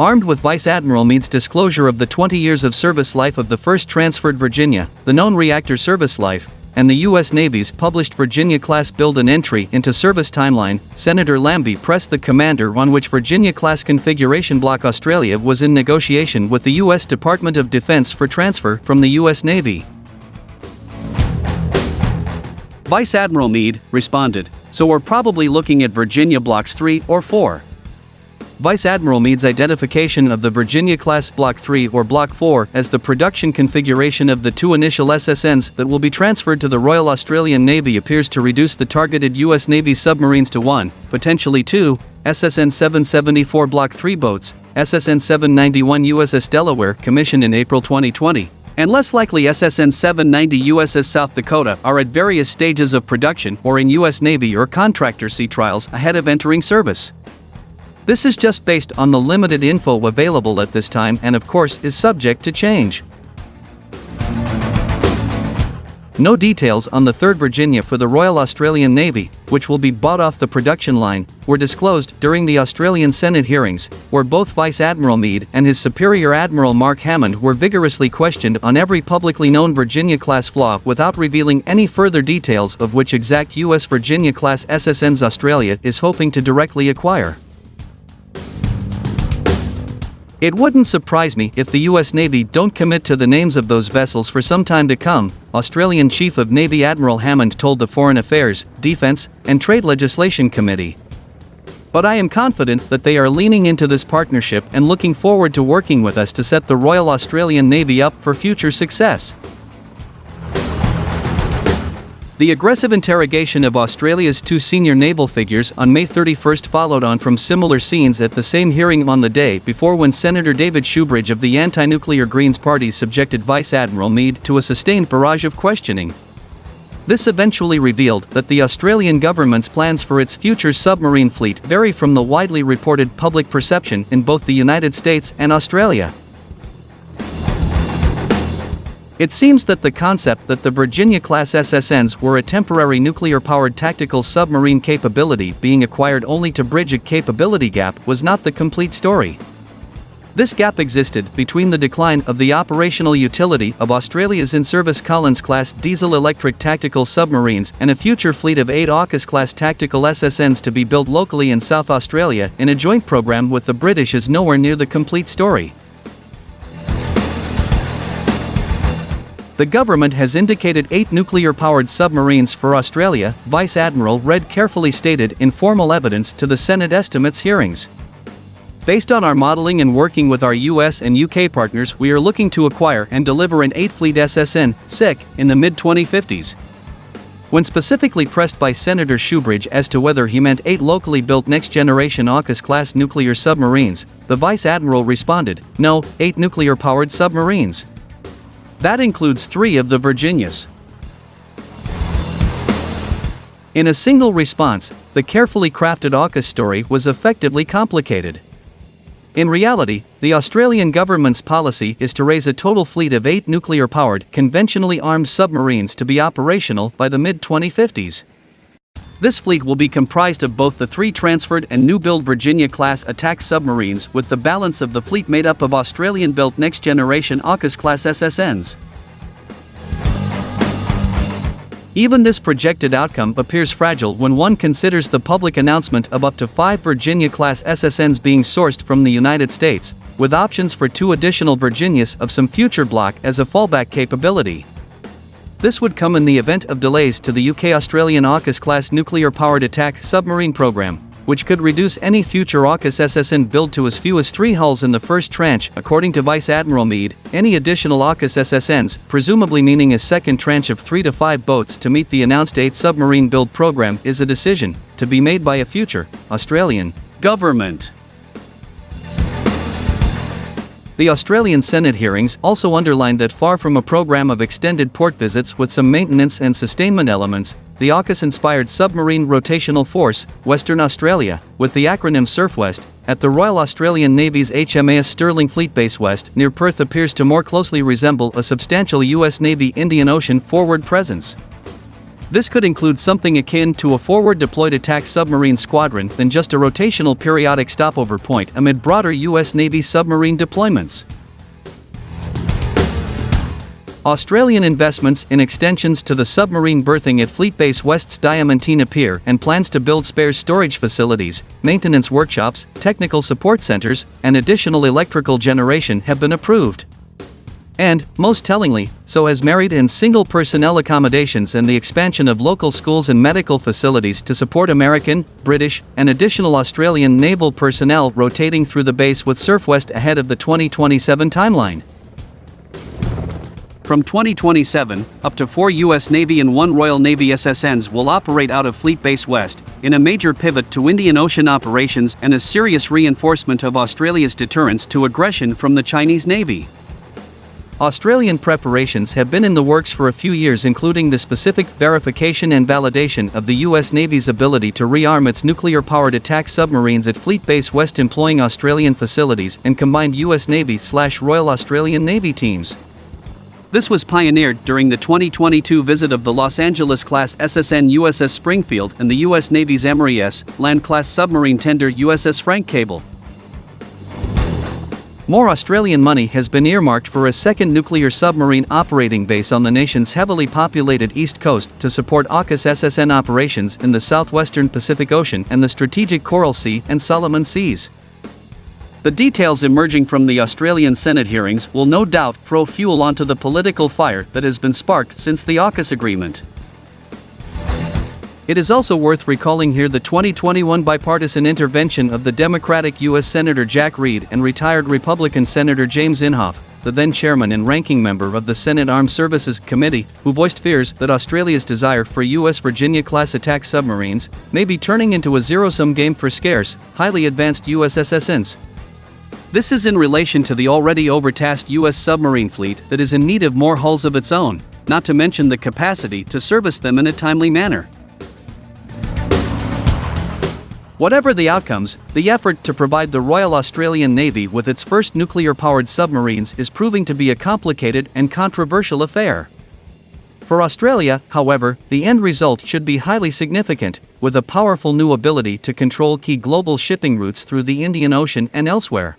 Armed with Vice Admiral Meade's disclosure of the 20 years of service life of the first transferred Virginia, the known reactor service life, and the U.S. Navy's published Virginia-class build and entry into service timeline, Senator Lambie pressed the commander on which Virginia-class configuration block Australia was in negotiation with the U.S. Department of Defense for transfer from the U.S. Navy. Vice Admiral Meade responded, "So we're probably looking at Virginia Blocks 3 or 4. Vice Admiral Meade's identification of the Virginia-class Block 3 or Block 4 as the production configuration of the two initial SSNs that will be transferred to the Royal Australian Navy appears to reduce the targeted U.S. Navy submarines to 1, potentially 2, SSN 774 Block 3 boats, SSN 791 USS Delaware, commissioned in April 2020, and less likely SSN 790 USS South Dakota are at various stages of production or in U.S. Navy or contractor sea trials ahead of entering service. This is just based on the limited info available at this time and of course is subject to change. No details on the 3rd Virginia for the Royal Australian Navy, which will be bought off the production line, were disclosed during the Australian Senate hearings, where both Vice Admiral Meade and his superior Admiral Mark Hammond were vigorously questioned on every publicly known Virginia-class flaw without revealing any further details of which exact U.S. Virginia-class SSNs Australia is hoping to directly acquire. It wouldn't surprise me if the U.S. Navy don't commit to the names of those vessels for some time to come, Australian Chief of Navy Admiral Hammond told the Foreign Affairs, Defence, and Trade Legislation Committee. But I am confident that they are leaning into this partnership and looking forward to working with us to set the Royal Australian Navy up for future success. The aggressive interrogation of Australia's two senior naval figures on May 31 followed on from similar scenes at the same hearing on the day before when Senator David Shoebridge of the anti-nuclear Greens party subjected Vice Admiral Meade to a sustained barrage of questioning. This eventually revealed that the Australian government's plans for its future submarine fleet vary from the widely reported public perception in both the United States and Australia. It seems that the concept that the Virginia-class SSNs were a temporary nuclear-powered tactical submarine capability being acquired only to bridge a capability gap was not the complete story. This gap existed between the decline of the operational utility of Australia's in-service Collins-class diesel-electric tactical submarines and a future fleet of 8 AUKUS-class tactical SSNs to be built locally in South Australia in a joint program with the British is nowhere near the complete story. The government has indicated 8 nuclear-powered submarines for Australia, Vice Admiral Red carefully stated in formal evidence to the Senate estimates hearings. Based on our modeling and working with our US and UK partners, we are looking to acquire and deliver an 8-fleet SSN, SIC, in the mid-2050s. When specifically pressed by Senator Shoebridge as to whether he meant 8 locally built next-generation AUKUS-class nuclear submarines, the Vice Admiral responded, "No, 8 nuclear-powered submarines. That includes 3 of the Virginias." In a single response, the carefully crafted AUKUS story was effectively complicated. In reality, the Australian government's policy is to raise a total fleet of 8 nuclear-powered, conventionally armed submarines to be operational by the mid-2050s. This fleet will be comprised of both the 3 transferred and new-build Virginia-class attack submarines with the balance of the fleet made up of Australian-built next-generation AUKUS-class SSNs. Even this projected outcome appears fragile when one considers the public announcement of up to 5 Virginia-class SSNs being sourced from the United States, with options for 2 additional Virginias of some future block as a fallback capability. This would come in the event of delays to the UK-Australian AUKUS-class nuclear-powered attack submarine program, which could reduce any future AUKUS SSN build to as few as 3 hulls in the first tranche, according to Vice Admiral Meade. Any additional AUKUS SSNs, presumably meaning a second tranche of 3 to 5 boats to meet the announced 8 submarine build program, is a decision to be made by a future Australian government. The Australian Senate hearings also underlined that far from a program of extended port visits with some maintenance and sustainment elements, the AUKUS-inspired Submarine Rotational Force, Western Australia, with the acronym SURFWEST, at the Royal Australian Navy's HMAS Stirling Fleet Base West near Perth appears to more closely resemble a substantial US Navy Indian Ocean forward presence. This could include something akin to a forward-deployed attack submarine squadron than just a rotational periodic stopover point amid broader U.S. Navy submarine deployments. Australian investments in extensions to the submarine berthing at Fleet Base West's Diamantina Pier and plans to build spares storage facilities, maintenance workshops, technical support centers, and additional electrical generation have been approved. And, most tellingly, so has married and single personnel accommodations and the expansion of local schools and medical facilities to support American, British, and additional Australian naval personnel rotating through the base with Surfwest ahead of the 2027 timeline. From 2027, up to 4 U.S. Navy and 1 Royal Navy SSNs will operate out of Fleet Base West, in a major pivot to Indian Ocean operations and a serious reinforcement of Australia's deterrence to aggression from the Chinese Navy. Australian preparations have been in the works for a few years, including the specific verification and validation of the U.S. Navy's ability to rearm its nuclear-powered attack submarines at Fleet Base West employing Australian facilities and combined U.S. Navy/Royal Australian Navy teams. This was pioneered during the 2022 visit of the Los Angeles-class SSN USS Springfield and the U.S. Navy's Emory S. Land-class submarine tender USS Frank Cable. More Australian money has been earmarked for a second nuclear submarine operating base on the nation's heavily populated east coast to support AUKUS SSN operations in the southwestern Pacific Ocean and the strategic Coral Sea and Solomon Seas. The details emerging from the Australian Senate hearings will no doubt throw fuel onto the political fire that has been sparked since the AUKUS agreement. It is also worth recalling here the 2021 bipartisan intervention of the Democratic U.S. Senator Jack Reed and retired Republican Senator James Inhofe, the then chairman and ranking member of the Senate Armed Services Committee, who voiced fears that Australia's desire for U.S. Virginia-class attack submarines may be turning into a zero-sum game for scarce, highly advanced U.S. SSNs. This is in relation to the already overtasked U.S. submarine fleet that is in need of more hulls of its own, not to mention the capacity to service them in a timely manner. Whatever the outcomes, the effort to provide the Royal Australian Navy with its first nuclear-powered submarines is proving to be a complicated and controversial affair. For Australia, however, the end result should be highly significant, with a powerful new ability to control key global shipping routes through the Indian Ocean and elsewhere.